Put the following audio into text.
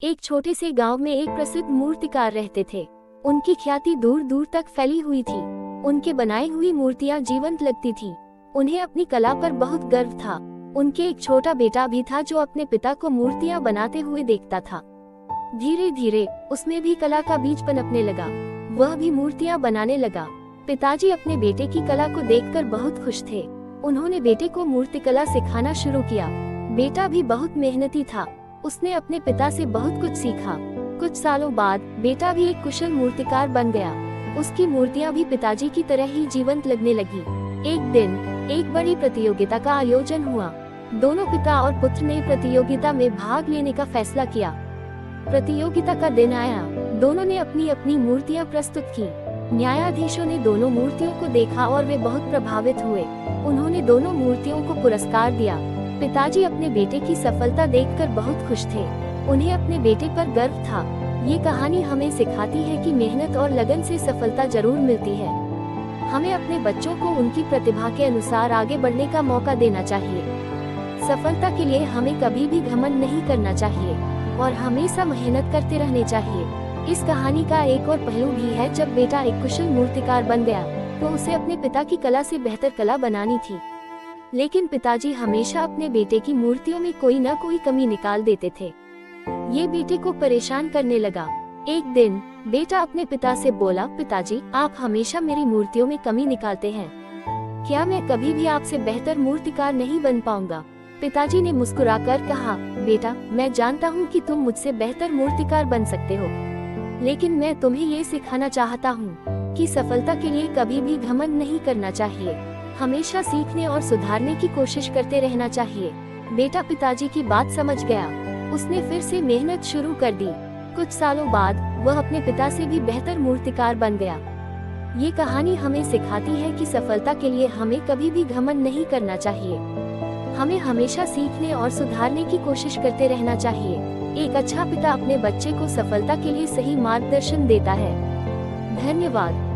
एक छोटे से गांव में एक प्रसिद्ध मूर्तिकार रहते थे। उनकी ख्याति दूर दूर तक फैली हुई थी। उनके बनाई हुई मूर्तियां जीवंत लगती थीं। उन्हें अपनी कला पर बहुत गर्व था। उनके एक छोटा बेटा भी था जो अपने पिता को मूर्तियां बनाते हुए देखता था। धीरे धीरे उसमें भी कला का बीज पनपने लगा। वह भी मूर्तियां बनाने लगा। पिताजी अपने बेटे की कला को देखकर बहुत खुश थे। उन्होंने बेटे को मूर्तिकला सिखाना शुरू किया। बेटा भी बहुत मेहनती था। उसने अपने पिता से बहुत कुछ सीखा। कुछ सालों बाद बेटा भी एक कुशल मूर्तिकार बन गया। उसकी मूर्तियां भी पिताजी की तरह ही जीवंत लगने लगी। एक दिन एक बड़ी प्रतियोगिता का आयोजन हुआ। दोनों पिता और पुत्र ने प्रतियोगिता में भाग लेने का फैसला किया। प्रतियोगिता का दिन आया। दोनों ने अपनी अपनी मूर्तियां प्रस्तुत की। न्यायाधीशों ने दोनों मूर्तियों को देखा और वे बहुत प्रभावित हुए। उन्होंने दोनों मूर्तियों को पुरस्कार दिया। पिताजी अपने बेटे की सफलता देखकर बहुत खुश थे। उन्हें अपने बेटे पर गर्व था। ये कहानी हमें सिखाती है कि मेहनत और लगन से सफलता जरूर मिलती है। हमें अपने बच्चों को उनकी प्रतिभा के अनुसार आगे बढ़ने का मौका देना चाहिए। सफलता के लिए हमें कभी भी घमंड नहीं करना चाहिए और हमेशा मेहनत करते रहने चाहिए। इस कहानी का एक और पहलू भी है। जब बेटा एक कुशल मूर्तिकार बन गया तो उसे अपने पिता की कला से बेहतर कला बनानी थी। लेकिन पिताजी हमेशा अपने बेटे की मूर्तियों में कोई न कोई कमी निकाल देते थे। ये बेटे को परेशान करने लगा। एक दिन बेटा अपने पिता से बोला, पिताजी, आप हमेशा मेरी मूर्तियों में कमी निकालते हैं। क्या मैं कभी भी आपसे बेहतर मूर्तिकार नहीं बन पाऊंगा? पिताजी ने मुस्कुराकर कहा, बेटा, मैं जानता हूँ कि तुम मुझसे बेहतर मूर्तिकार बन सकते हो, लेकिन मैं तुम्हें ये सिखाना चाहता हूँ कि सफलता के लिए कभी भी घमंड नहीं करना चाहिए। हमेशा सीखने और सुधारने की कोशिश करते रहना चाहिए। बेटा पिताजी की बात समझ गया। उसने फिर से मेहनत शुरू कर दी। कुछ सालों बाद वह अपने पिता से भी बेहतर मूर्तिकार बन गया। ये कहानी हमें सिखाती है कि सफलता के लिए हमें कभी भी घमंड नहीं करना चाहिए। हमें हमेशा सीखने और सुधारने की कोशिश करते रहना चाहिए। एक अच्छा पिता अपने बच्चे को सफलता के लिए सही मार्गदर्शन देता है। धन्यवाद।